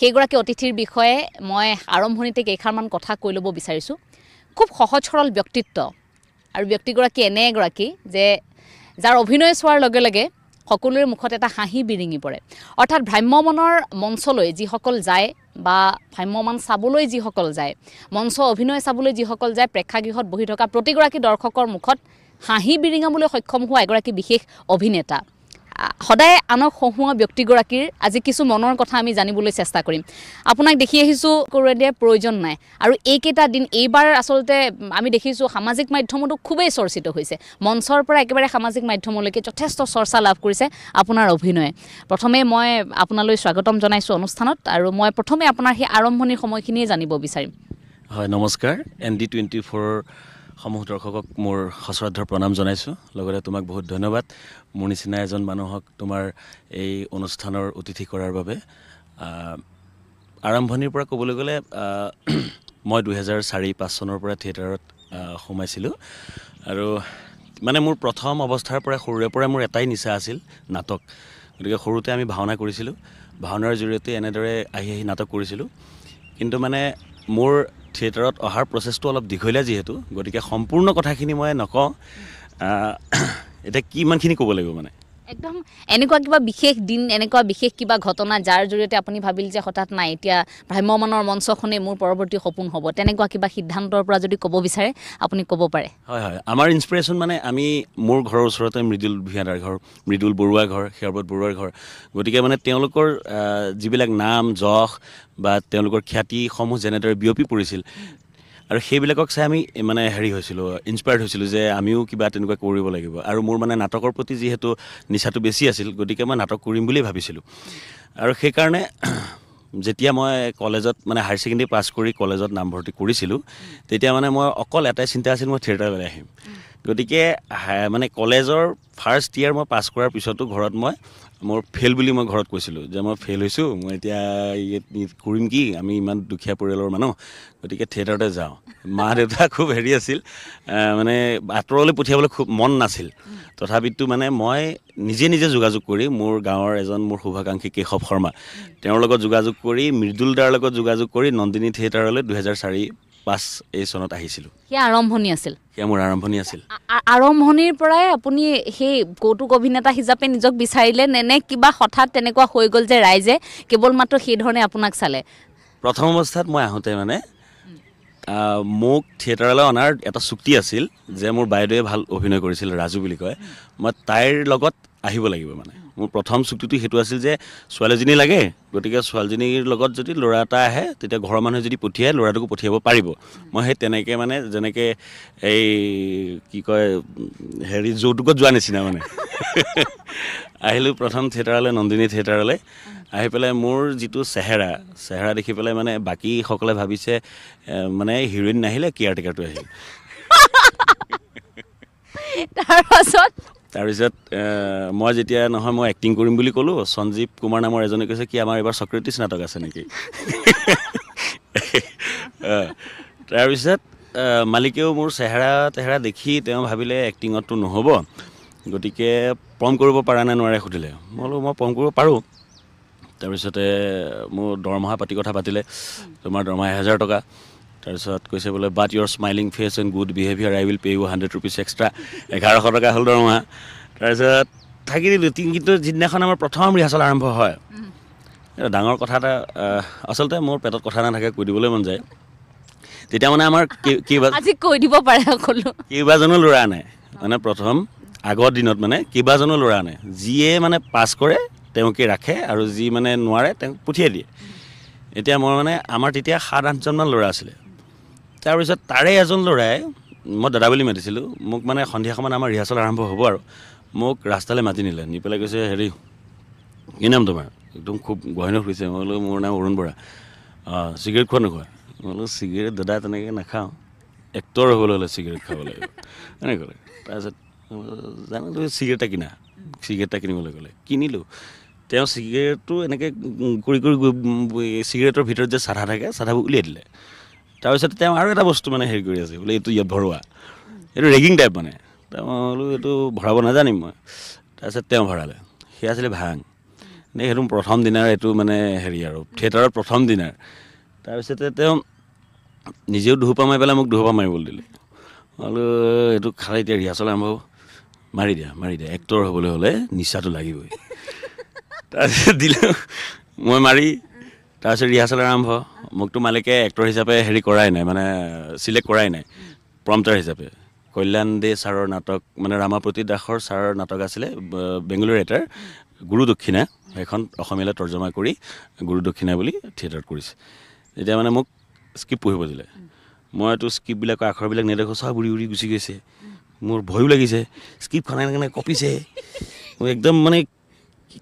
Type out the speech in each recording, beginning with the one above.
সেইগৰাকী অতিথিৰ বিষয়ে মই আৰম্ভণিতে কেইষাৰমান কথা কৈ ল'ব বিচাৰিছোঁ। খুব সহজ সৰল ব্যক্তিত্ব আৰু ব্যক্তিগৰাকী এনে এগৰাকী যে যাৰ অভিনয় চোৱাৰ লগে লগে সকলোৰে মুখত এটা হাঁহি বিৰিঙি পৰে। অৰ্থাৎ ভ্ৰাম্যমানৰ মঞ্চলৈ যিসকল যায় বা ভ্ৰাম্যমান চাবলৈ যিসকল যায়, মঞ্চ অভিনয় চাবলৈ যিসকল যায়, প্ৰেক্ষাগৃহত বহি থকা প্ৰতিগৰাকী দৰ্শকৰ মুখত হাঁহি বিৰিঙাবলৈ সক্ষম হোৱা এগৰাকী বিশেষ অভিনেতা। সদায় আনক হহুৱা ব্যক্তিগৰাকীৰ আজি কিছু মনৰ কথা আমি জানিবলৈ চেষ্টা কৰিম। আপোনাক দেখি আহিছোঁ কৰোৱা দিয়াৰ প্ৰয়োজন নাই, আৰু এইকেইটা দিন এইবাৰ আচলতে আমি দেখিছোঁ সামাজিক মাধ্যমতো খুবেই চৰ্চিত হৈছে। মঞ্চৰ পৰা একেবাৰে সামাজিক মাধ্যমলৈকে যথেষ্ট চৰ্চা লাভ কৰিছে আপোনাৰ অভিনয়ে। প্ৰথমে মই আপোনালৈ স্বাগতম জনাইছোঁ অনুষ্ঠানত, আৰু মই প্ৰথমে আপোনাৰ সেই আৰম্ভণিৰ সময়খিনিয়ে জানিব বিচাৰিম। হয়, নমস্কাৰ। ND24 সমূহ দৰ্শকক মোৰ সশ্ৰদ্ধৰ প্ৰণাম জনাইছোঁ। লগতে তোমাক বহুত ধন্যবাদ মোৰ নিচিনা এজন মানুহক তোমাৰ এই অনুষ্ঠানৰ অতিথি কৰাৰ বাবে। আৰম্ভণিৰ পৰা ক'বলৈ গ'লে মই 2004-05 চনৰ পৰা থিয়েটাৰত সোমাইছিলোঁ, আৰু মানে মোৰ প্ৰথম অৱস্থাৰ পৰা সৰুৰে পৰা মোৰ এটাই নিচা আছিল, নাটক। গতিকে সৰুতে আমি ভাওনা কৰিছিলোঁ, ভাওনাৰ জৰিয়তে এনেদৰে আহি নাটক কৰিছিলোঁ। কিন্তু মানে মোৰ থিয়েটাৰত অহাৰ প্ৰচেছটো অলপ দীঘলীয়া যিহেতু, গতিকে সম্পূৰ্ণ কথাখিনি মই নকওঁ। এতিয়া কিমানখিনি ক'ব লাগিব মানে একদম এনেকুৱা কিবা বিশেষ দিন, এনেকুৱা বিশেষ কিবা ঘটনা যাৰ জৰিয়তে আপুনি ভাবিল যে হঠাৎ নাই এতিয়া ভ্ৰাম্যমানৰ মঞ্চখনেই মোৰ পৰৱৰ্তী সপোন হ'ব, তেনেকুৱা কিবা সিদ্ধান্তৰ পৰা যদি ক'ব বিচাৰে আপুনি ক'ব পাৰে। হয় হয়, আমাৰ ইনস্পিৰেশ্যন মানে মোৰ ঘৰৰ ওচৰতে মৃদুল ভূঞাদাৰ ঘৰ, মৃদুল বৰুৱাৰ ঘৰ, সেৰবত বৰুৱাৰ ঘৰ। গতিকে মানে তেওঁলোকৰ যিবিলাক নাম যশ বা তেওঁলোকৰ খ্যাতিসমূহ যেনেদৰে বিয়পি পৰিছিল, আৰু সেইবিলাকক চাই আমি মানে হৈছিলোঁ, ইনস্পায়াৰ্ড হৈছিলোঁ যে আমিও কিবা তেনেকুৱা কৰিব লাগিব। আৰু মোৰ মানে নাটকৰ প্ৰতি যিহেতু নিচাটো বেছি আছিল, গতিকে মই নাটক কৰিম বুলিয়েই ভাবিছিলোঁ। আৰু সেইকাৰণে যেতিয়া মই কলেজত মানে হায়াৰ ছেকেণ্ডেৰী পাছ কৰি কলেজত নামভৰ্তি কৰিছিলোঁ, তেতিয়া মানে মই অকল এটাই চিন্তা আছিল, মই থিয়েটাৰলৈ আহিম। গতিকে মানে কলেজৰ ফাৰ্ষ্ট ইয়েৰ মই পাছ কৰাৰ পিছতো ঘৰত মোৰ ফেইল বুলি মই ঘৰত কৈছিলোঁ যে মই ফেইল হৈছোঁ, মই এতিয়া কৰিম কি, আমি ইমান দুখীয়া পৰিয়ালৰ মানুহ, গতিকে থিয়েটাৰতে যাওঁ। মা দেউতা খুব আছিল, মানে আঁতৰলৈ পঠিয়াবলৈ খুব মন নাছিল। তথাপিতো মানে মই নিজে যোগাযোগ কৰি মোৰ গাঁৱৰ এজন মোৰ শুভাকাংক্ষী কেশৱ শৰ্মা, তেওঁৰ লগত যোগাযোগ কৰি মৃদুল দাৰ লগত যোগাযোগ কৰি নন্দিনী থিয়েটাৰলৈ 2004-05 এই চনত আহিছিলোঁ। সেয়া আৰম্ভণি আছিল, সেয়া মোৰ আৰম্ভণি আছিল। আৰম্ভণিৰ পৰাই আপুনি সেই কৌতুক অভিনেতা হিচাপে নিজক বিচাৰিলে নে কিবা হঠাৎ তেনেকুৱা হৈ গ'ল যে ৰাইজে কেৱল মাত্ৰ সেই ধৰণে আপোনাক চালে? প্ৰথম অৱস্থাত মই আহোঁতে মানে মোক থিয়েটাৰলৈ অনাৰ এটা চুক্তি আছিল যে মোৰ বাইদেৱে ভাল অভিনয় কৰিছিল, ৰাজু বুলি কয়, মই তাইৰ লগত আহিব লাগিব। মানে মোৰ প্ৰথম চুক্তিটো সেইটো আছিল যে ছোৱালীজনী লাগে, গতিকে ছোৱালীজনীৰ লগত যদি ল'ৰা এটা আহে তেতিয়া ঘৰৰ মানুহে যদি পঠিয়াই ল'ৰাটোকো পঠিয়াব পাৰিব। মই সেই তেনেকৈ মানে যেনেকৈ এই কি কয় যৌতুকত যোৱা নিচিনা মানে আহিলোঁ প্ৰথম থিয়েটাৰলৈ, নন্দিনী থিয়েটাৰলৈ। আহি পেলাই মোৰ যিটো চেহেৰা দেখি পেলাই মানে বাকীসকলে ভাবিছে মানে হিৰোইন নাহিলে, কেয়াৰটেকাৰটো আহিল। তাৰপিছত মই যেতিয়া নহয় মই এক্টিং কৰিম বুলি ক'লোঁ, সঞ্জীৱ কুমাৰ নামৰ এজনে কৈছে কি আমাৰ এইবাৰ চক্ৰেটিছ নাটক আছে নেকি? তাৰপিছত মালিকেও মোৰ চেহেৰা দেখি তেওঁ ভাবিলে এক্টিঙততো নহ'ব, গতিকে প্ৰম কৰিব পৰা নে নোৱাৰে সুধিলে। মই বোলো মই প্ৰম কৰিব পাৰোঁ। তাৰপিছতে মোৰ দৰমহা পাতি কথা পাতিলে, তোমাৰ দৰমহা 1000 টকা। তাৰপিছত কৈছে বোলে but your smiling face and good behaviour I will pay you 100 rupees extra. 1100 টকা হ'ল দৰমহা। তাৰপিছত থাকি দিলোঁ। কিন্তু যিদিনাখন আমাৰ প্ৰথম ৰিহাৰ্চেল আৰম্ভ হয়, ডাঙৰ কথা এটা আচলতে মোৰ পেটত কথা নাথাকে, কৈ দিবলৈ মন যায়। তেতিয়া মানে আমাৰ কৈ দিব পাৰে সকলো, কেইবাজনো ল'ৰা নাই মানে প্ৰথম আগৰ দিনত মানে কেইবাজনো ল'ৰা নাই, যিয়ে মানে পাছ কৰে তেওঁকে ৰাখে আৰু যি মানে নোৱাৰে তেওঁক পঠিয়াই দিয়ে। এতিয়া মই মানে আমাৰ তেতিয়া 7-8জনমান ল'ৰা আছিলে। তাৰপিছত তাৰে এজন ল'ৰাই, মই দাদা বুলি মাতিছিলোঁ, মোক মানে সন্ধিয়া সময়ত আমাৰ ৰিহাৰ্চেল আৰম্ভ হ'ব আৰু মোক ৰাস্তালৈ মাতি নিলে, নি পেলাই কৈছে কি নাম তোমাৰ? একদম খুব গহীনে সুধিছে। মই বোলো মোৰ নাম অৰুণ বৰা। চিগাৰেট খোৱা নোখোৱা? মই বোলো চিগাৰেট দাদা তেনেকৈ নাখাওঁ, এক্টৰ হ'বলৈ হ'লে চিগাৰেট খাব লাগিব এনেকৈ ক'লে। তাৰপিছত জানো তুমি চিগাৰেট এটা কিনিবলৈ ক'লে, কিনিলোঁ। তেওঁ চিগাৰেটটো এনেকৈ কৰি চিগাৰেটৰ ভিতৰত যে চাধা থাকে, চাধাবোৰ উলিয়াই দিলে। তাৰপিছত তেওঁ আৰু এটা বস্তু মানে হেৰি কৰি আছে, বোলে এইটো ইয়াত ভৰোৱা, এইটো ৰেগিং টাইপ মানে। মই বোলো এইটো ভৰাব নাজানিম মই। তাৰপিছত তেওঁ ভৰালে, সেয়া আছিলে ভাং। সেইটো প্ৰথম দিনাৰ এইটো মানে হেৰি আৰু থিয়েটাৰৰ প্ৰথম দিনাৰ। তাৰপিছতে তেওঁ নিজেও ধুপা মাৰি পেলাই মোক ধুপা মাৰিবলৈ দিলে। বোলো এইটো খালে এতিয়া ৰিহাৰ্চল আৰম্ভ হ'ব, মাৰি দিয়া এক্টৰ হ'বলৈ হ'লে নিচাটো লাগিবই। তাৰপিছত দিলোঁ মই মাৰি, তাৰপিছত ৰিহাৰ্চল আৰম্ভ। মোকতো মালিকে এক্টৰ হিচাপে হেৰি কৰাই নাই, মানে চিলেক্ট কৰাই নাই প্ৰম্পটাৰ হিচাপে। কল্যাণ দে ছাৰৰ নাটক, মানে ৰামাপ্ৰতীত দাসৰ ছাৰৰ নাটক আছিলে বেংগলোৰ এটাৰ গুৰু দক্ষিণা, সেইখন অসমীয়ালৈ তৰ্জমা কৰি গুৰু দক্ষিণা বুলি থিয়েটাৰত কৰিছে। এতিয়া মানে মোক স্ক্ৰিপ্ট পঢ়িব দিলে। মইতো স্ক্ৰিপ্টবিলাকৰ আখৰবিলাক নেদেখোঁ, চব উৰি উৰি গুচি গৈছে। মোৰ ভয়ো লাগিছে, স্ক্ৰিপ্টখন এনেকৈ কঁপিছে। মোৰ একদম মানে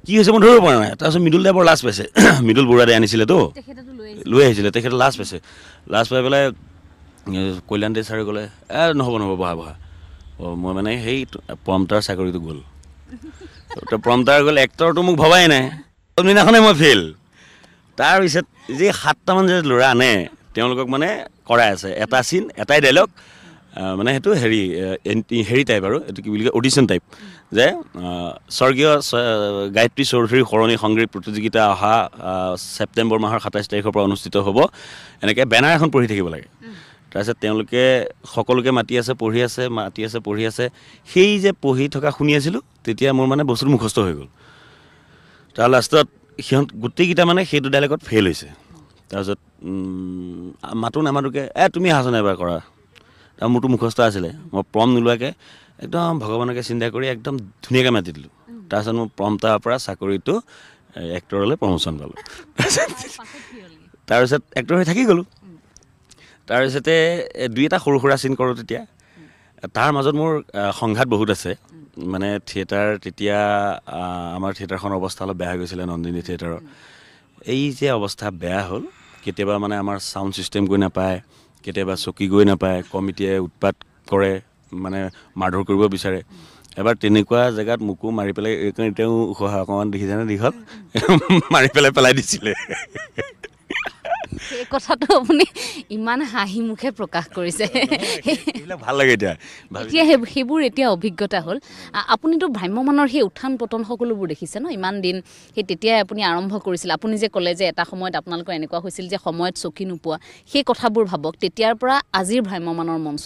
কি হৈছে মই ধৰিব পৰা নাই। তাৰপিছত মৃদুল দাই বৰ লাজ পাইছে। মৃদুল বৰুৱা দাই আনিছিলেতো, লৈ আহিছিলে, তেখেতে লাজ পাইছে। লাজ পাই পেলাই কল্যাণ দে ছাৰে ক'লে নহ'ব বহা। মই মানে সেই প্ৰম্পটাৰ চাকৰিটো গ'ল। প্ৰম্পটাৰ গ'ল, এক্টৰটো মোক ভবাই নাই। দিনাখনে মই ফেইল। তাৰপিছত যে 7টামান যে ল'ৰা আনে, তেওঁলোকক মানে কৰাই আছে, এটা চিন এটাই ডাইলগ, মানে সেইটো হেৰি টাইপ আৰু এইটো কি বুলি কয় অডিশ্যন টাইপ, যে স্বৰ্গীয় গায়ত্ৰী চৌধুৰীৰ সৰণি সংগীত প্ৰতিযোগিতা অহা ছেপ্টেম্বৰ মাহৰ 27 তাৰিখৰ পৰা অনুষ্ঠিত হ'ব, এনেকৈ বেনাৰ এখন পঢ়ি থাকিব লাগে। তাৰপিছত তেওঁলোকে সকলোকে মাতি আছে পঢ়ি আছে। সেই যে পঢ়ি থকা শুনি আছিলোঁ, তেতিয়া মোৰ মানে বস্তুটো মুখস্থ হৈ গ'ল। তাৰ লাষ্টত সিহঁত গোটেইকেইটা মানে সেইটো ডাইলগত ফেইল হৈছে। তাৰপিছত নামাতোকে তুমি আহাচোন এবাৰ কৰা। তাৰ মোৰতো মুখস্থ আছিলে, মই প্ৰম নোলোৱাকৈ একদম ভগৱানকে চিন্তা কৰি একদম ধুনীয়াকৈ মাতি দিলোঁ। তাৰপিছত মোৰ প্ৰম্পটাৰৰ পৰা চাকৰিটো এক্টৰলৈ প্ৰমোশ্যন পালোঁ। তাৰপিছত এক্টৰ হৈ থাকি গ'লোঁ। তাৰপিছতে 2-এটা সৰু সুৰা চিন কৰোঁ। তেতিয়া তাৰ মাজত মোৰ সংঘাত বহুত আছে। মানে থিয়েটাৰ তেতিয়া আমাৰ থিয়েটাৰখনৰ অৱস্থা অলপ বেয়া হৈ গৈছিলে, নন্দিনী থিয়েটাৰৰ। এই যে অৱস্থা বেয়া হ'ল, কেতিয়াবা মানে আমাৰ ছাউণ্ড ছিষ্টেম গৈ নাপায়, কেতিয়াবা চকী গৈ নাপায়, কমিটিয়ে উৎপাত কৰে, মানে মাৰধৰ কৰিব বিচাৰে। এবাৰ তেনেকুৱা জেগাত মোকো মাৰি পেলাই, তেওঁ অকণমান দেখিছেনে দীঘল, মাৰি পেলাই দিছিলে। সেই কথাটো আপুনি ইমান হাঁহি মুখে প্ৰকাশ কৰিছে। ভাল লাগে এতিয়া সেইবোৰ এতিয়া অভিজ্ঞতা হ'ল। আপুনিতো ভ্ৰাম্যমানৰ সেই উত্থান পতন সকলোবোৰ দেখিছে ন, ইমান দিন। সেই তেতিয়াই আপুনি আৰম্ভ কৰিছিল। আপুনি যে ক'লে যে এটা সময়ত আপোনালোকৰ এনেকুৱা হৈছিল যে সময়ত চকী নোপোৱা, সেই কথাবোৰ ভাবক। তেতিয়াৰ পৰা আজিৰ ভ্ৰাম্যমানৰ মঞ্চ,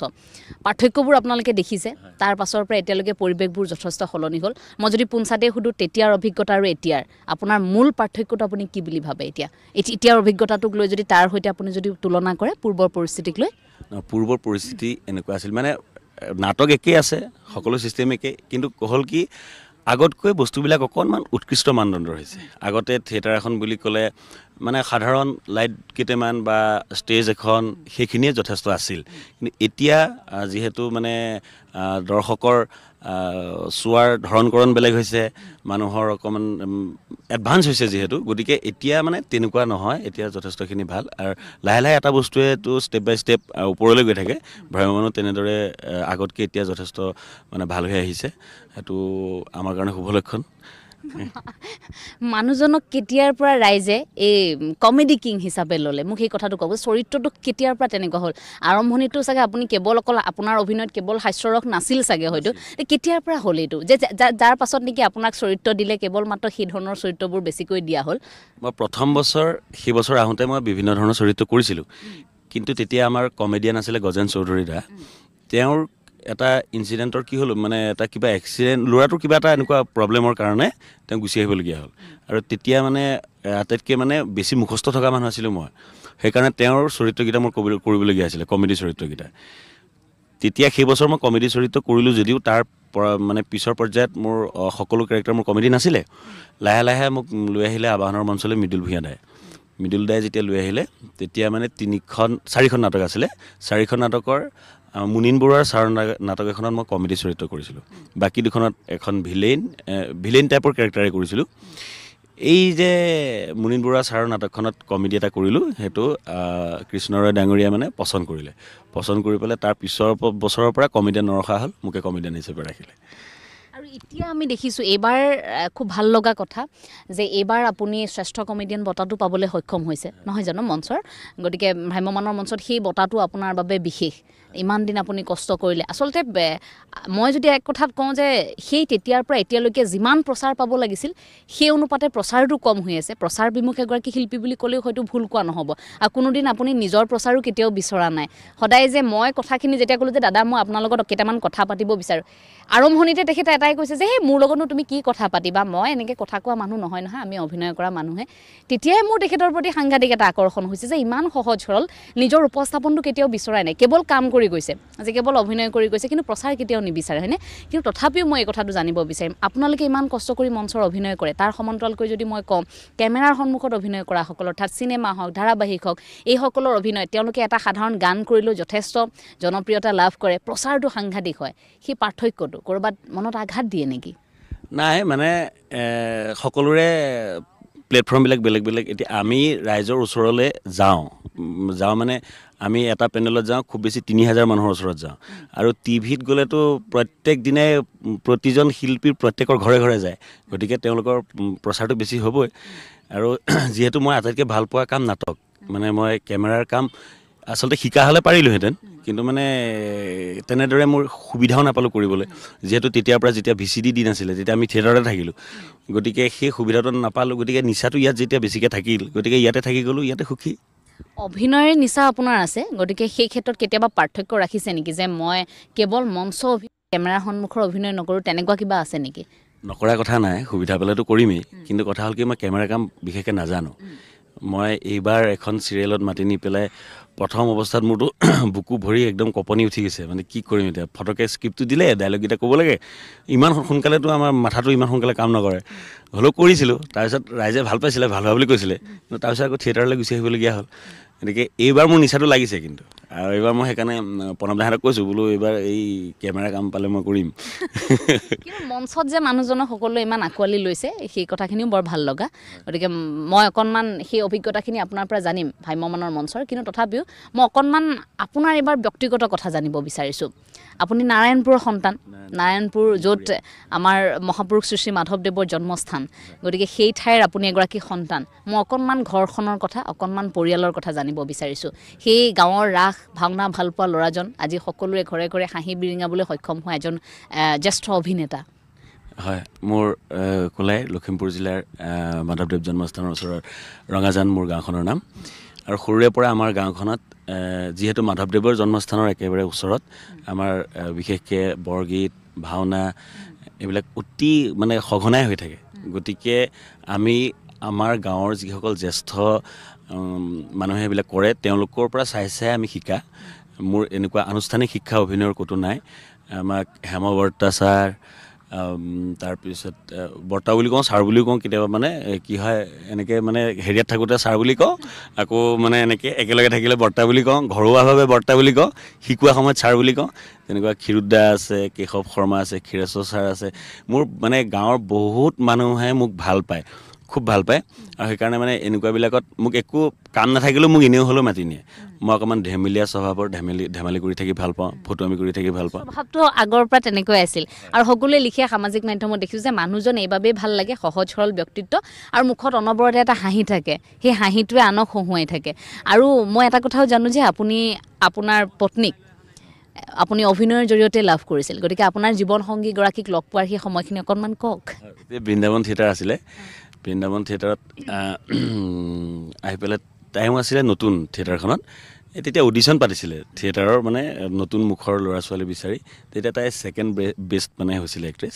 পাৰ্থক্যবোৰ আপোনালোকে দেখিছে। তাৰ পাছৰ পৰা এতিয়ালৈকে পৰিৱেশবোৰ যথেষ্ট সলনি হ'ল। মই যদি পোনছাতেই সুধোঁ, তেতিয়াৰ অভিজ্ঞতা আৰু এতিয়াৰ আপোনাৰ মূল পাৰ্থক্যটো আপুনি কি বুলি ভাবে? এতিয়াৰ অভিজ্ঞতাটোক লৈ যদি তাৰ সৈতে আপুনি যদি তুলনা কৰে পূৰ্বৰ পৰিস্থিতিক লৈ। পূৰ্বৰ পৰিস্থিতি এনেকুৱা আছিল, মানে নাটক একেই আছে, সকলো ছিষ্টেম একেই, কিন্তু হ'ল কি আগতকৈ বস্তুবিলাক অকণমান উৎকৃষ্ট মানদণ্ডৰ হৈছে। আগতে থিয়েটাৰ এখন বুলি ক'লে মানে সাধাৰণ লাইট কেইটামান বা ষ্টেজ এখন, সেইখিনিয়ে যথেষ্ট আছিল। কিন্তু এতিয়া যিহেতু মানে দৰ্শকৰ চোৱাৰ ধৰণ বেলেগ হৈছে, মানুহৰ অকণমান এডভান্স হৈছে যিহেতু, গতিকে এতিয়া মানে তেনেকুৱা নহয়। এতিয়া যথেষ্টখিনি ভাল, আৰু লাহে লাহে এটা বস্তুৱেতো ষ্টেপ বাই ষ্টেপ ওপৰলৈ গৈ থাকে। ভ্ৰাম্যমানো তেনেদৰে আগতকৈ এতিয়া যথেষ্ট মানে ভাল হৈ আহিছে। সেইটো আমাৰ কাৰণে শুভ লক্ষণ। মানুহজনক কেতিয়াৰ পৰা ৰাইজে এই কমেডি কিং হিচাপে ল'লে? মোক সেই কথাটো ক'ব। চৰিত্ৰটো কেতিয়াৰ পৰা তেনেকুৱা হ'ল? আৰম্ভণিটো চাগে আপুনি অকল আপোনাৰ অভিনয়ত কেৱল হাস্যৰস নাছিল চাগে, হয়তো কেতিয়াৰ পৰা হ'ল এইটো যে যাৰ পাছত নেকি আপোনাক চৰিত্ৰ দিলে কেৱল মাত্ৰ সেই ধৰণৰ চৰিত্ৰবোৰ বেছিকৈ দিয়া হ'ল? মই প্ৰথম বছৰ, সেই বছৰ আহোঁতে মই বিভিন্ন ধৰণৰ চৰিত্ৰ কৰিছিলোঁ, কিন্তু তেতিয়া আমাৰ কমেডিয়ান আছিলে গজেন চৌধুৰী দা। তেওঁৰ এটা ইনচিডেণ্টৰ কি হ'ল, মানে এটা কিবা এক্সিডেণ্ট, ল'ৰাটোৰ কিবা এটা এনেকুৱা প্ৰব্লেমৰ কাৰণে তেওঁ গুচি আহিবলগীয়া হ'ল। আৰু তেতিয়া মানে আটাইতকৈ মানে বেছি মুখস্থ থকা মানুহ আছিলোঁ মই, সেইকাৰণে তেওঁৰ চৰিত্ৰকেইটা মোৰ কৰিবলগীয়া হৈছিলে, কমেডি চৰিত্ৰকেইটা। তেতিয়া সেই বছৰ মই কমেডি চৰিত্ৰ কৰিলোঁ যদিও তাৰ পৰা মানে পিছৰ পৰ্যায়ত মোৰ সকলো কেৰেক্টাৰ মোৰ কমেডি নাছিলে। লাহে লাহে মোক লৈ আহিলে আবাহনৰ মঞ্চলৈ মৃদুল ভূঞা দাই। মৃদুল দাই যেতিয়া লৈ আহিলে, তেতিয়া মানে 4খন নাটক আছিলে। 4খন নাটকৰ মুনীন বৰুৱাৰ ছাৰ নাটক এখনত মই কমেডি চৰিত্ৰ কৰিছিলোঁ, বাকী 2খনত এখন ভিলেইন টাইপৰ কেৰেক্টাৰে কৰিছিলোঁ। এই যে মুনীন বৰুৱা ছাৰৰ নাটকখনত কমেডি এটা কৰিলোঁ, সেইটো কৃষ্ণৰয় ডাঙৰীয়া মানে পচন্দ কৰি পেলাই তাৰ পিছৰ বছৰৰ পৰা কমেডিয়ান নৰখা হ'ল, মোকে কমেডিয়ান হিচাপে ৰাখিলে। আৰু এতিয়া আমি দেখিছোঁ এইবাৰ খুব ভাল লগা কথা যে এইবাৰ আপুনি শ্ৰেষ্ঠ কমেডিয়ান বঁটাটো পাবলৈ সক্ষম হৈছে নহয় জানো মঞ্চৰ গতিকে ভ্ৰাম্যমানৰ মঞ্চত সেই বঁটাটো আপোনাৰ বাবে বিশেষ ইমান দিন আপুনি কষ্ট কৰিলে আচলতে মই যদি এক কথাত কওঁ যে সেই তেতিয়াৰ পৰা এতিয়ালৈকে যিমান প্ৰচাৰ পাব লাগিছিল সেই অনুপাতে প্ৰচাৰটো কম হৈ আছে প্ৰচাৰ বিমুখ এগৰাকী শিল্পী বুলি ক'লেও হয়তো ভুল কোৱা নহ'ব আৰু কোনোদিন আপুনি নিজৰ প্ৰচাৰো কেতিয়াও বিচৰা নাই সদায় যে মই কথাখিনি যেতিয়া ক'লোঁ যে দাদা মই আপোনাৰ লগত কেইটামান কথা পাতিব বিচাৰোঁ আৰম্ভণিতে তেখেতে এটাই কৈছে যে সেই মোৰ লগতনো তুমি কি কথা পাতিবা মই এনেকৈ কথা কোৱা মানুহ নহয় নহয় আমি অভিনয় কৰা মানুহে তেতিয়াই মোৰ তেখেতৰ প্ৰতি সাংঘাতিক এটা আকৰ্ষণ হৈছে যে ইমান সহজ সৰল নিজৰ উপস্থাপনটো কেতিয়াও বিচৰাই নাই কেৱল কাম কৰি গৈছে যে কেৱল অভিনয় কৰি গৈছে কিন্তু প্ৰচাৰ কেতিয়াও নিবিচাৰে হয়নে কিন্তু তথাপিও মই এই কথাটো জানিব বিচাৰিম আপোনালোকে ইমান কষ্ট কৰি মঞ্চৰ অভিনয় কৰে তাৰ সমান্তৰালকৈ যদি মই কওঁ কেমেৰাৰ সন্মুখত অভিনয় কৰাসকলৰ অৰ্থাৎ চিনেমা হওক ধাৰাবাহিক হওক এইসকলৰ অভিনয় তেওঁলোকে এটা সাধাৰণ গান কৰিলেও যথেষ্ট জনপ্ৰিয়তা লাভ কৰে প্ৰচাৰটো সাংঘাতিক হয় সেই পাৰ্থক্যটো ক'ৰবাত মনত আঘাত দিয়ে নেকি নাই মানে সকলোৰে প্লেটফৰ্মবিলাক বেলেগ বেলেগ এতিয়া আমি ৰাইজৰ ওচৰলৈ যাওঁ মানে আমি এটা পেণ্ডেলত যাওঁ খুব বেছি ৩,০০০ মানুহৰ ওচৰত যাওঁ আৰু টিভিত গ'লেতো প্ৰত্যেক দিনাই প্ৰতিজন শিল্পীৰ প্ৰত্যেকৰ ঘৰে ঘৰে যায় গতিকে তেওঁলোকৰ প্ৰচাৰটো বেছি হ'বই আৰু যিহেতু মই আটাইতকৈ ভাল পোৱা কাম নাটক মানে মই কেমেৰাৰ কাম আচলতে শিকা হ'লে পাৰিলোঁহেঁতেন কিন্তু মানে তেনেদৰে মোৰ সুবিধাও নাপালোঁ কৰিবলৈ যিহেতু তেতিয়াৰ পৰা যেতিয়া VCD দিন আছিলে তেতিয়া আমি থিয়েটাৰতে থাকিলোঁ গতিকে সেই সুবিধাটো নাপালোঁ গতিকে নিচাটো ইয়াত যেতিয়া বেছিকৈ থাকিল গতিকে ইয়াতে থাকি গ'লোঁ ইয়াতে সুখী অভিনয়ৰ নিচা আপোনাৰ আছে গতিকে সেই ক্ষেত্ৰত কেতিয়াবা পাৰ্থক্য ৰাখিছে নেকি যে মই কেৱল মঞ্চ কেমেৰাৰ সন্মুখৰ অভিনয় নকৰোঁ তেনেকুৱা কিবা আছে নেকি নকৰা কথা নাই সুবিধা পালেতো কৰিমেই কিন্তু কথা হ'ল কি মই কেমেৰা কাম বিশেষকৈ নাজানো মই এইবাৰ এখন চিৰিয়েলত মাতি নি পেলাই প্ৰথম অৱস্থাত মোৰতো বুকু ভৰি একদম কঁপনি উঠি গৈছে মানে কি কৰিম এতিয়া ফটকৈ স্ক্ৰিপ্টটো দিলে ডাইলগকেইটা ক'ব লাগে ইমান সোনকালেতো আমাৰ মাথাটো ইমান সোনকালে কাম নকৰে হ'লেও কৰিছিলোঁ তাৰপিছত ৰাইজে ভাল পাইছিলে ভাল হোৱা বুলি কৈছিলে কিন্তু তাৰপিছত আকৌ থিয়েটাৰলৈ গুচি আহিবলগীয়া হ'ল গতিকে এইবাৰ মোৰ নিচাটো লাগিছে কিন্তু আৰু এইবাৰ মই সেইকাৰণে প্ৰণৱ দাহঁতক কৈছোঁ বোলো এইবাৰ এই কেমেৰা কাম পালে মই কৰিম কিন্তু মঞ্চত যে মানুহজনক সকলোৱে ইমান আঁকোৱালি লৈছে সেই কথাখিনিও বৰ ভাল লগা গতিকে মই অকণমান সেই অভিজ্ঞতাখিনি আপোনাৰ পৰা জানিম ভ্ৰাম্যমানৰ মঞ্চৰ কিন্তু তথাপিও মই অকণমান আপোনাৰ এইবাৰ ব্যক্তিগত কথা জানিব বিচাৰিছোঁ আপুনি নাৰায়ণপুৰৰ সন্তান নাৰায়ণপুৰ য'ত আমাৰ মহাপুৰুষ শ্ৰী শ্ৰী মাধৱদেৱৰ জন্মস্থান গতিকে সেই ঠাইৰ আপুনি এগৰাকী সন্তান মই অকণমান ঘৰখনৰ কথা অকণমান পৰিয়ালৰ কথা জানিব বিচাৰিছোঁ সেই গাঁৱৰ ৰাস ভাওনা ভালপোৱা ল'ৰাজন আজি সকলোৰে ঘৰে ঘৰে হাঁহি বিৰিঙাবলৈ সক্ষম হোৱা এজন জ্যেষ্ঠ অভিনেতা হয় মোৰ কোলাই লখিমপুৰ জিলাৰ মাধৱদেৱ জন্মস্থানৰ ওচৰৰ ৰঙাজান মোৰ গাঁওখনৰ নাম আৰু সৰুৰে পৰা আমাৰ গাঁওখনত যিহেতু মাধৱদেৱৰ জন্মস্থানৰ একেবাৰে ওচৰত আমাৰ বিশেষকৈ বৰগীত ভাওনা এইবিলাক অতি মানে সঘনাই হৈ থাকে গতিকে আমি আমাৰ গাঁৱৰ যিসকল জ্যেষ্ঠ মানুহে এইবিলাক কৰে তেওঁলোকৰ পৰা চাই চাই আমি শিকা মোৰ এনেকুৱা আনুষ্ঠানিক শিক্ষা অভিনয়ৰ ক'তো নাই আমাক হেম বৰ্তা ছাৰ তাৰপিছত বৰ্তা বুলি কওঁ ছাৰ বুলিও কওঁ কেতিয়াবা মানে কি হয় এনেকৈ মানে হেৰিয়াত থাকোঁতে ছাৰ বুলি কওঁ আকৌ মানে এনেকৈ একেলগে থাকিলে বৰ্তা বুলি কওঁ ঘৰুৱাভাৱে বৰ্তা বুলি কওঁ শিকোৱা সময়ত ছাৰ বুলি কওঁ তেনেকুৱা ক্ষীৰোদা আছে কেশৱ শৰ্মা আছে ক্ষীৰেশ্বৰ ছাৰ আছে মোৰ মানে গাঁৱৰ বহুত মানুহে মোক ভাল পায় খুব ভাল পায় আৰু সেইকাৰণে মানে এনেকুৱাবিলাকত মোক একো কাম নাথাকিলেও মোক এনেও হ'লেও মাতি নিয়ে মই অকণমান ধেমেলীয়া স্বভাৱৰ ধেমালি কৰি থাকি ভাল পাওঁ ফটোৱামি কৰি থাকি ভাল পাওঁ স্বভাৱটো আগৰ পৰা তেনেকৈ আছিল আৰু সকলোৱে লিখে সামাজিক মাধ্যমত দেখিছোঁ যে মানুহজন এইবাবেই ভাল লাগে সহজ সৰল ব্যক্তিত্ব আৰু মুখত অনবৰতে এটা হাঁহি থাকে সেই হাঁহিটোৱে আনক হহুৱাই থাকে আৰু মই এটা কথাও জানো যে আপুনি আপোনাৰ পত্নীক আপুনি অভিনয়ৰ জৰিয়তে লাভ কৰিছিল গতিকে আপোনাৰ জীৱন সংগীগৰাকীক লগ পোৱাৰ সেই সময়খিনি অকণমান কওক বৃন্দাবন থিয়েটাৰ আছিলে বৃন্দাবন থিয়েটাৰত আহি পেলাই টাইম আছিলে নতুন থিয়েটাৰখনত তেতিয়া অডিশ্যন পাতিছিলে থিয়েটাৰৰ মানে নতুন মুখৰ ল'ৰা ছোৱালী বিচাৰি তেতিয়া তাই ছেকেণ্ড বেষ্ট মানে হৈছিলে এক্ট্ৰেছ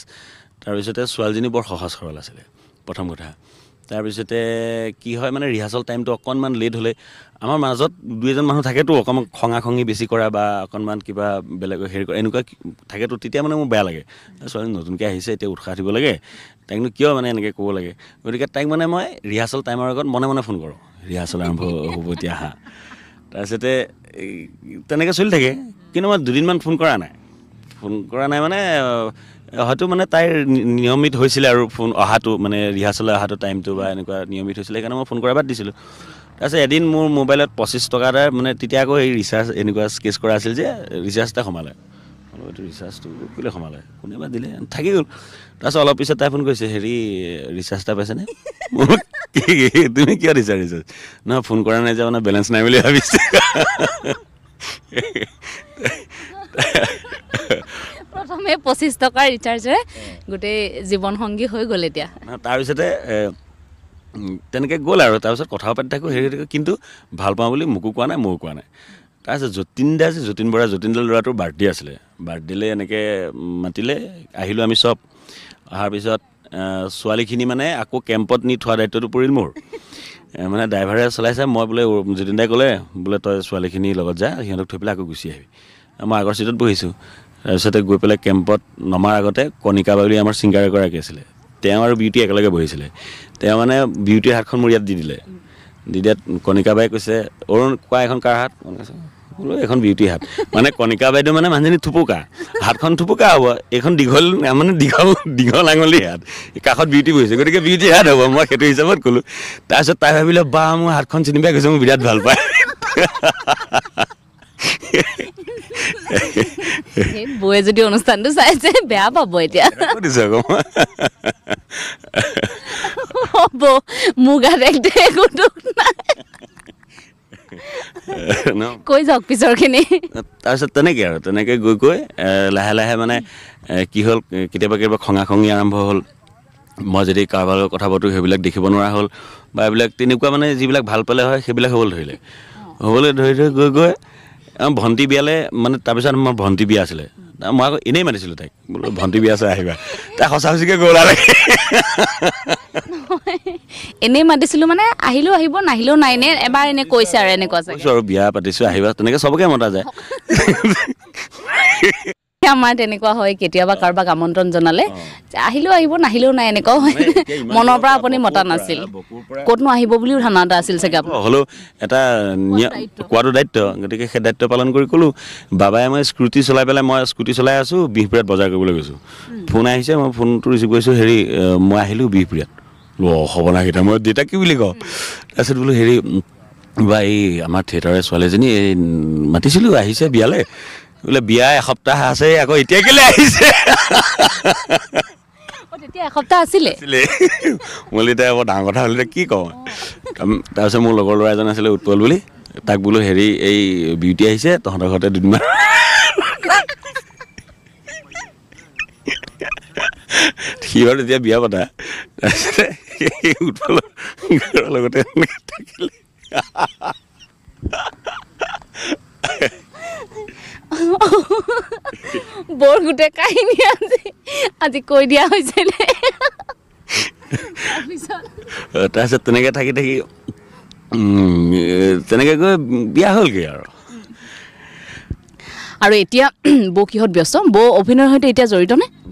তাৰপিছতে ছোৱালীজনী বৰ সহজ সৰল আছিলে প্ৰথম কথা তাৰপিছতে কি হয় মানে ৰিহাৰ্চেল টাইমটো অকণমান লেট হ'লে আমাৰ মাজত দুই এজন মানুহ থাকেতো অকণমান খঙাখঙি বেছি কৰা বা অকণমান কিবা বেলেগ হেৰি কৰা এনেকুৱা থাকেতো তেতিয়া মানে মোৰ বেয়া লাগে ছোৱালী নতুনকৈ আহিছে এতিয়া উৎসাহ দিব লাগে তাইকনো কিয় মানে এনেকৈ ক'ব লাগে গতিকে তাইক মানে মই ৰিহাৰ্চেল টাইমৰ আগত মনে মনে ফোন কৰোঁ ৰিহাৰ্চেল আৰম্ভ হ'ব এতিয়া আহা তাৰপিছতে তেনেকৈ চলি থাকে কিন্তু মই দুদিনমান ফোন কৰা নাই মানে হয়তো মানে তাইৰ নিয়মিত হৈছিলে আৰু ফোন অহাটো মানে ৰিহাৰ্চেলৰ অহাটো টাইমটো বা এনেকুৱা নিয়মিত হৈছিলে সেইকাৰণে মই ফোন কৰা বাদ দিছিলোঁ তাৰপিছত এদিন মোৰ মোবাইলত 25 টকা এটা মানে তেতিয়া আকৌ এই ৰিচাৰ্জ এনেকুৱা স্কেচ কৰা আছিল যে ৰিচাৰ্জ এটা সোমালে এইটো ৰিচাৰ্জটো কেলৈ সোমালে কোনোবা দিলে থাকি গ'ল তাৰপিছত অলপ পিছত তাই ফোন কৰিছে হেৰি ৰিচাৰ্জ এটা পাইছেনে তুমি কিয় দিছা ৰিচাৰ্জ নহয় ফোন কৰা নাই যে মানে বেলেঞ্চ নাই বুলি ভাবিছে প্ৰথমে 25 টকাৰ ৰিচাৰ্জৰে গোটেই জীৱনসংগী হৈ গ'ল এতিয়া তাৰপিছতে তেনেকৈ গ'ল আৰু তাৰপিছত কথাও পাতি থাকোঁ হেৰি কিন্তু ভাল পাওঁ বুলি মোকো কোৱা নাই ময়ো কোৱা নাই তাৰপিছত যতীন বৰা যতীন দাৰ ল'ৰাটোৰ বাৰ্থডে আছিলে বাৰ্থডেলৈ এনেকৈ মাতিলে আহিলোঁ আমি চব অহাৰ পিছত ছোৱালীখিনি মানে আকৌ কেম্পত নি থোৱা দায়িত্বটো পৰিল মোৰ মানে ড্ৰাইভাৰে চলাইছে মই বোলে যতীন দাই ক'লে বোলে তই ছোৱালীখিনিৰ লগত যা সিহঁতক থৈ পেলাই আকৌ গুচি আহিবি মই আগৰ চিটত বহিছোঁ তাৰপিছতে গৈ পেলাই কেম্পত নমাৰ আগতে কণিকা বা বুলি আমাৰ ছিংগাৰ এগৰাকী আছিলে তেওঁ আৰু বিউটি একেলগে বহিছিলে তেওঁ মানে বিউটিৰ হাতখন মোৰ ইয়াত দি দিলে দি দিয়াত কণিকা বাই কৈছে অৰুণ কোৱা এখন কাৰ হাত বোলো এখন বিউটি হাত মানে কণিকা বাইদেউ মানে মানুহজনী থুপুকা হাতখন থুপুকা হ'ব এইখন দীঘল মানে দীঘল আঙুলি হাত কাষত বিউটি বহিছে গতিকে বিউটি হাত হ'ব মই সেইটো হিচাপত ক'লোঁ তাৰপিছত তাই ভাবিলে বা মোৰ হাতখন চিনি পাই গৈছে মোৰ বিৰাট ভাল পায় বৌয়ে যদি অনুষ্ঠানটো চাইছে বেয়া পাব এতিয়া হ'ব মোৰ গাত একো দুখ নাই কৈ যাওক পিছৰখিনি তাৰপিছত তেনেকৈ গৈ লাহে লাহে মানে কি হ'ল কেতিয়াবা খঙাখঙি আৰম্ভ হ'ল মই যদি কাৰোবাৰ লগত কথা পাতোঁ সেইবিলাক দেখিব নোৱাৰা হ'ল বা এইবিলাক তেনেকুৱা মানে যিবিলাক ভাল পালে হয় সেইবিলাক হ'বলৈ ধৰি গৈ ভণ্টি বিয়ালৈ মানে তাৰপিছত মোৰ ভণ্টি বিয়া আছিলে মই আকৌ এনেই মাতিছিলোঁ তাইক বোলো ভণ্টি বিয়া আছে আহিবা তাই সঁচা সঁচিকৈ গ'ল আৰু এনেই মাতিছিলোঁ মানে আহিলেও আহিব নাহিলেও নাই নে এবাৰ এনে কৈছে আৰু এনেকুৱা কৈছোঁ আৰু বিয়া পাতিছোঁ আহিবা তেনেকৈ চবকে মতা যায় আমাৰ তেনেকুৱা হয় কেতিয়াবা কাৰোবাক আমন্ত্ৰণ জনালে আহিলেও আহিব নাহিলেও নাই এনেকুৱাও হয় মনৰ পৰা আপুনি মতা নাছিল ক'তনো আহিব বুলিও ধাৰণা এটা আছিল চাগে হ'লেও এটা কোৱাটো দায়িত্ব গতিকে সেই দায়িত্ব পালন কৰি ক'লোঁ বাবাই মই স্কুটি চলাই পেলাই মই স্কুটি চলাই আছোঁ বিহপুৰীয়াত বজাৰ কৰিবলৈ গৈছোঁ ফোন আহিছে মই ফোনটো ৰিচিভ কৰিছোঁ হেৰি মই আহিলোঁ বিহপুৰীয়াত হ'ব না কেইটা মই দেউতাক কি বুলি কওঁ তাৰপিছত বোলো হেৰি বা এই আমাৰ থিয়েটাৰৰ ছোৱালীজনী এই মাতিছিলোঁ আহিছে বিয়ালৈ বোলে বিয়া এসপ্তাহ আছে আকৌ এতিয়া কেলৈ আহিছে তেতিয়া এসপ্তাহ আছিলে বোলে এতিয়া বৰ ডাঙৰ কথা হ'লে কি কওঁ তাৰপিছত মোৰ লগৰ ল'ৰা এজন আছিলে উৎপল বুলি তাক বোলো হেৰি এই বিউটি আহিছে তহঁতৰ ঘৰতে দুদিনমান সি বাৰু তেতিয়া বিয়া পতা তাৰপিছতে উৎপলৰ ঘৰৰ লগতে থাকিলে বৰ গোটেই কাহিনী আজি কৈ দিয়া হৈছে তাৰপিছত তেনেকৈ থাকি তেনেকৈ গৈ বিয়া হ'লগৈ আৰু এতিয়া বৌ কিহত ব্যস্ত বৌ অভিনয়ৰ সৈতে এতিয়া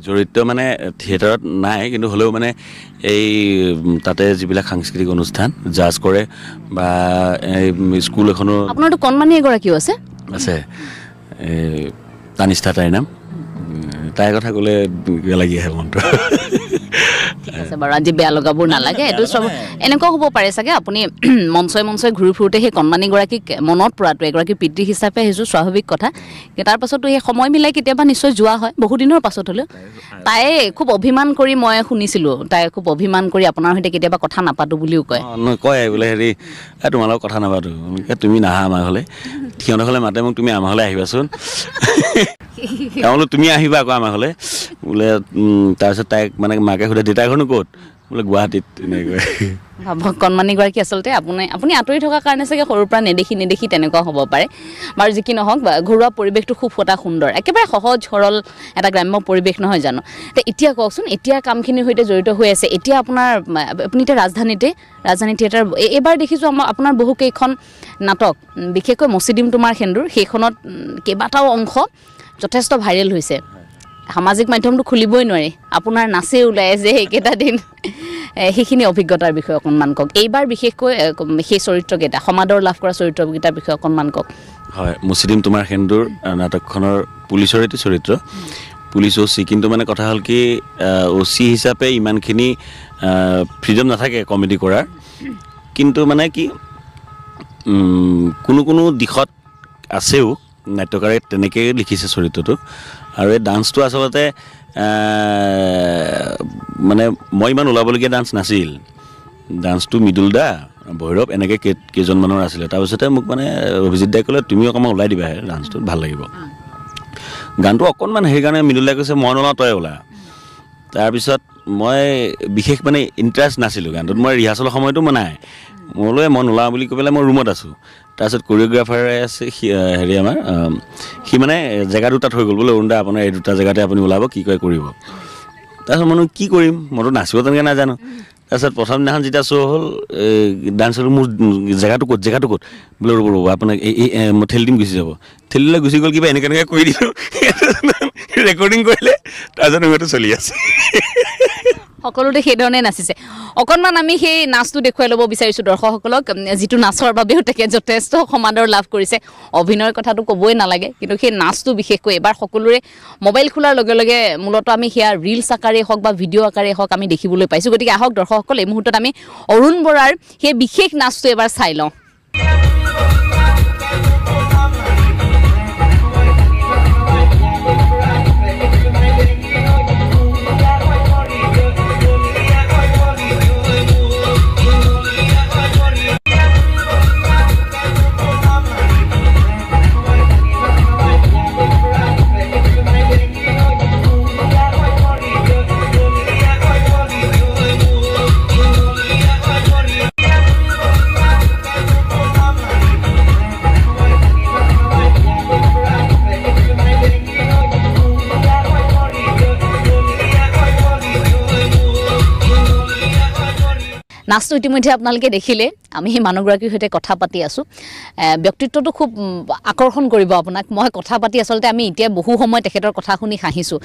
জড়িত মানে থিয়েটাৰত নাই কিন্তু হ'লেও মানে এই তাতে যিবিলাক সাংস্কৃতিক অনুষ্ঠান জাজ কৰে বা স্কুল এখনো আপোনাৰতো কণমানি এগৰাকীও আছে তানিষ্ঠা তাইৰ নাম তাইৰ কথা ক'লে লাগি আহে মনটো ঠিক আছে বাৰু আজি বেয়া লগাবোৰ নালাগে এইটো চব এনেকুৱা হ'ব পাৰে চাগে আপুনি মঞ্চই ঘূৰি ফুৰোঁতে সেই কণমানিগৰাকীক মনত পৰাটো এগৰাকী পিতৃ হিচাপে সেইটো স্বাভাৱিক কথা তাৰ পাছতো সেই সময় মিলাই কেতিয়াবা নিশ্চয় যোৱা হয় বহুদিনৰ পাছত হ'লেও তাই খুব অভিমান কৰি মই শুনিছিলোঁ তাই খুব অভিমান কৰি আপোনাৰ সৈতে কেতিয়াবা কথা নাপাতো বুলিও কয় কয় বোলে হেৰি তোমাৰ লগত কথা নাপাতো তুমি নাহা আমাৰ ঘৰলৈ সিহঁতৰ ঘৰলৈ মাতে মোক তুমি আমাৰ ঘৰলৈ আহিবাচোন বোলো তুমি আহিবা আকৌ আমাৰ ঘৰলৈ বোলে তাৰপিছত তাইক মানে মাকে সোধে দেউতাৰ ঘৰনো ক'ত বোলে গুৱাহাটীত এনেকৈ ভাবক কণমানিগৰাকী আচলতে আপুনি আঁতৰি থকাৰ কাৰণে চাগে সৰুৰ পৰা নেদেখি তেনেকুৱা হ'ব পাৰে বাৰু যি কি নহওক ঘৰুৱা পৰিৱেশটো খুব এটা সুন্দৰ একেবাৰে সহজ সৰল এটা গ্ৰাম্য পৰিৱেশ নহয় জানো এতিয়া কওকচোন এতিয়া কামখিনিৰ সৈতে জড়িত হৈ আছে এতিয়া আপুনি এতিয়া ৰাজধানী থিয়েটাৰ এইবাৰ দেখিছোঁ আপোনাৰ বহুকেইখন নাটক বিশেষকৈ মচি দিম তোমাৰ সেন্দুৰ সেইখনত কেইবাটাও অংশ যথেষ্ট ভাইৰেল হৈছে সামাজিক মাধ্যমটো খুলিবই নোৱাৰি আপোনাৰ নাচে ওলাই আছে সেইকেইটা দিন সেইখিনি অভিজ্ঞতাৰ বিষয়ে অকণমান কওক এইবাৰ বিশেষকৈ সেই চৰিত্ৰকেইটা সমাদৰ লাভ কৰা চৰিত্ৰকেইটাৰ বিষয়ে অকণমান কওক হয় মচি দিম তোমাৰ সেন্দুৰ নাটকখনৰ পুলিচৰ এটি চৰিত্ৰ পুলিচ অ'চি কিন্তু মানে কথা হ'ল কি অ'চি হিচাপে ইমানখিনি ফ্ৰীডম নাথাকে কমেডি কৰাৰ কিন্তু মানে কি কোনো দিশত আছেও নাট্যকাৰে তেনেকৈয়ে লিখিছে চৰিত্ৰটো আৰু এই ডান্সটো আচলতে মানে মই ইমান ওলাবলগীয়া ডান্স নাছিল ডান্সটো মৃদুল দা ভৈৰৱ এনেকৈ কেইজনমানৰ আছিলে তাৰপিছতে মোক মানে অভিজিত দাই ক'লে তুমি অকণমান ওলাই দিবা ডান্সটো ভাল লাগিব গানটো অকণমান সেইকাৰণে মৃদুল দাই কৈছে মই নোলাওঁ তই ওলা তাৰপিছত মই বিশেষ মানে ইণ্টাৰেষ্ট নাছিলোঁ গানটোত মই ৰিহাৰ্চেলৰ সময়তো মই নাই মই নোলাওঁ বুলি কৈ পেলাই মই ৰুমত আছোঁ তাৰপিছত কৰিঅ'গ্ৰাফাৰে আছে হেৰি আমাৰ সি মানে জেগা দুটাত হৈ গ'ল বোলে অৰুণ দা আপোনাৰ এই দুটা জেগাতে আপুনি ওলাব কি কয় কৰিব তাৰপিছত মইনো কি কৰিম মইতো নাচিব তেনেকৈ নাজানো তাৰপিছত প্ৰথম দিনাখন যেতিয়া শ্ব' হ'ল ডান্সৰ মোৰ জেগাটো ক'ত বোলে ৰ'ব আপোনাক মই ঠেলি দিম গুচি যাব ঠেলিলৈ গুচি গ'ল কিবা এনেকৈ কৰি দিলোঁ ৰেকৰ্ডিং কৰিলে তাৰপিছত হয়তো চলি আছে সকলোতে সেইধৰণে নাচিছে অকণমান আমি সেই নাচটো দেখুৱাই ল'ব বিচাৰিছোঁ দৰ্শকসকলক যিটো নাচৰ বাবেও তেখেত যথেষ্ট সমাদৰ লাভ কৰিছে অভিনয়ৰ কথাটো ক'বই নালাগে কিন্তু সেই নাচটো বিশেষকৈ এবাৰ সকলোৰে মোবাইল খোলাৰ লগে লগে মূলতঃ আমি সেয়া ৰিলছ আকাৰে হওক বা ভিডিঅ' আকাৰে হওক আমি দেখিবলৈ পাইছোঁ গতিকে আহক দৰ্শকসকল এই মুহূৰ্তত আমি অৰুণ বৰাৰ সেই বিশেষ নাচটো এবাৰ চাই লওঁ নাচটো ইতিমধ্যে আপোনালোকে দেখিলে আমি সেই মানুহগৰাকীৰ সৈতে কথা পাতি আছোঁ ব্যক্তিত্বটো খুব আকৰ্ষণ কৰিব আপোনাক মই কথা পাতি আচলতে আমি এতিয়া বহু সময় তেখেতৰ কথা শুনি হাঁহিছোঁ